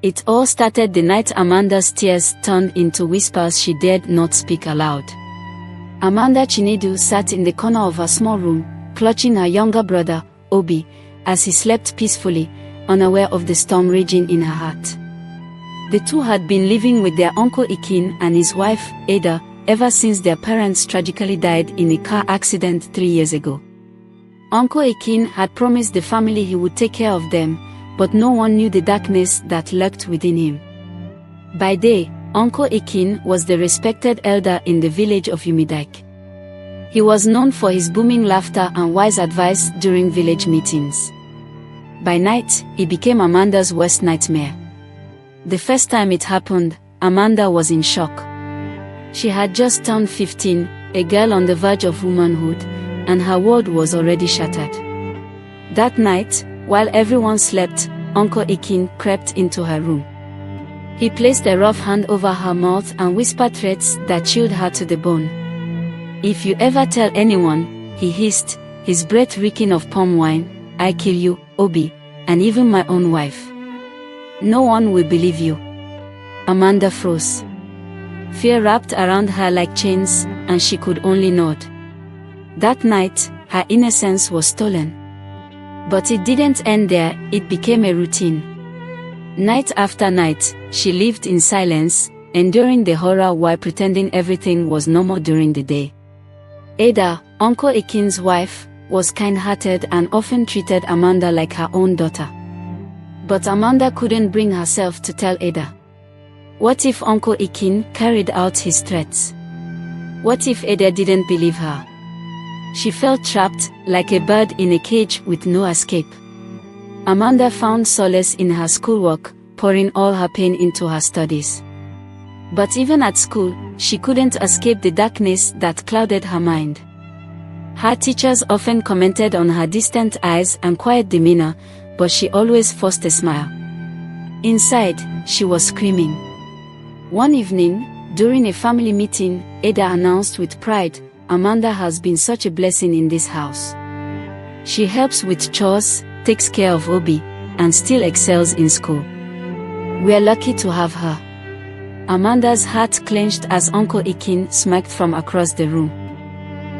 It all started the night Amanda's tears turned into whispers she dared not speak aloud. Amanda Chinedu sat in the corner of her small room, clutching her younger brother, Obi, as he slept peacefully, unaware of the storm raging in her heart. The two had been living with their Uncle Ikin and his wife, Ada, ever since their parents tragically died in a car accident 3 years ago. Uncle Ikin had promised the family he would take care of them, but no one knew the darkness that lurked within him. By day, Uncle Ikin was the respected elder in the village of Umidike. He was known for his booming laughter and wise advice during village meetings. By night, he became Amanda's worst nightmare. The first time it happened, Amanda was in shock. She had just turned 15, a girl on the verge of womanhood, and her world was already shattered. That night, while everyone slept, Uncle Ikin crept into her room. He placed a rough hand over her mouth and whispered threats that chilled her to the bone. "If you ever tell anyone," he hissed, his breath reeking of palm wine, "I kill you, Obi, and even my own wife. No one will believe you." Amanda froze. Fear wrapped around her like chains, and she could only nod. That night, her innocence was stolen. But it didn't end there, it became a routine. Night after night, she lived in silence, enduring the horror while pretending everything was normal during the day. Ada, Uncle Ikin's wife, was kind-hearted and often treated Amanda like her own daughter. But Amanda couldn't bring herself to tell Ada. What if Uncle Ikin carried out his threats? What if Ada didn't believe her? She felt trapped, like a bird in a cage with no escape. Amanda found solace in her schoolwork, pouring all her pain into her studies. But even at school, she couldn't escape the darkness that clouded her mind. Her teachers often commented on her distant eyes and quiet demeanor, but she always forced a smile. Inside, she was screaming. One evening, during a family meeting, Ada announced with pride, "Amanda has been such a blessing in this house. She helps with chores, takes care of Obi, and still excels in school. We're lucky to have her." Amanda's heart clenched as Uncle Ikin smirked from across the room.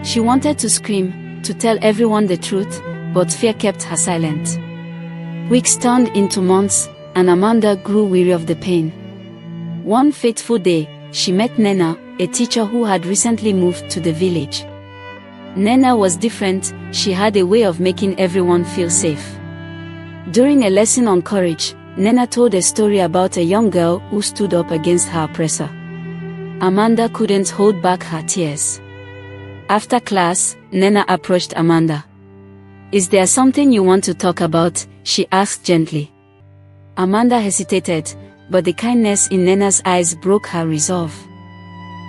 She wanted to scream, to tell everyone the truth, but fear kept her silent. Weeks turned into months, and Amanda grew weary of the pain. One fateful day, she met Nena, a teacher who had recently moved to the village. Nena was different, she had a way of making everyone feel safe. During a lesson on courage, Nena told a story about a young girl who stood up against her oppressor. Amanda couldn't hold back her tears. After class, Nena approached Amanda. "Is there something you want to talk about?" she asked gently. Amanda hesitated, but the kindness in Nena's eyes broke her resolve.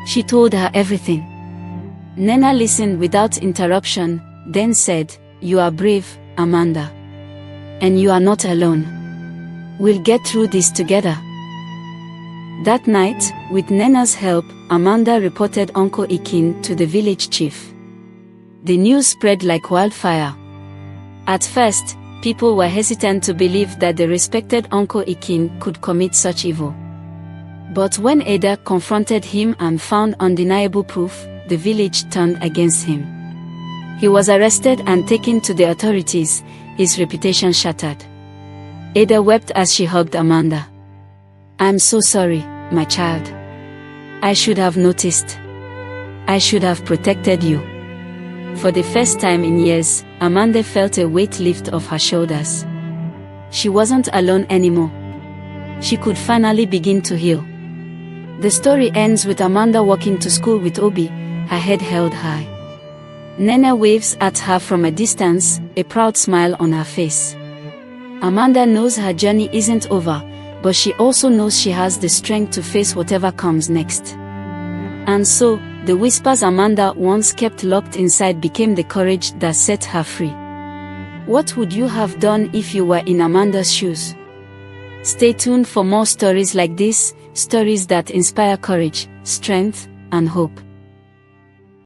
She told her everything. Nena listened without interruption, then said, "You are brave, Amanda. And you are not alone. We'll get through this together." That night, with Nena's help, Amanda reported Uncle Ikin to the village chief. The news spread like wildfire. At first, people were hesitant to believe that the respected Uncle Ikin could commit such evil. But when Ada confronted him and found undeniable proof, the village turned against him. He was arrested and taken to the authorities, his reputation shattered. Ada wept as she hugged Amanda. "I'm so sorry, my child. I should have noticed. I should have protected you." For the first time in years, Amanda felt a weight lift off her shoulders. She wasn't alone anymore. She could finally begin to heal. The story ends with Amanda walking to school with Obi, her head held high. Nena waves at her from a distance, a proud smile on her face. Amanda knows her journey isn't over, but she also knows she has the strength to face whatever comes next. And so, the whispers Amanda once kept locked inside became the courage that set her free. What would you have done if you were in Amanda's shoes? Stay tuned for more stories like this, stories that inspire courage, strength, and hope.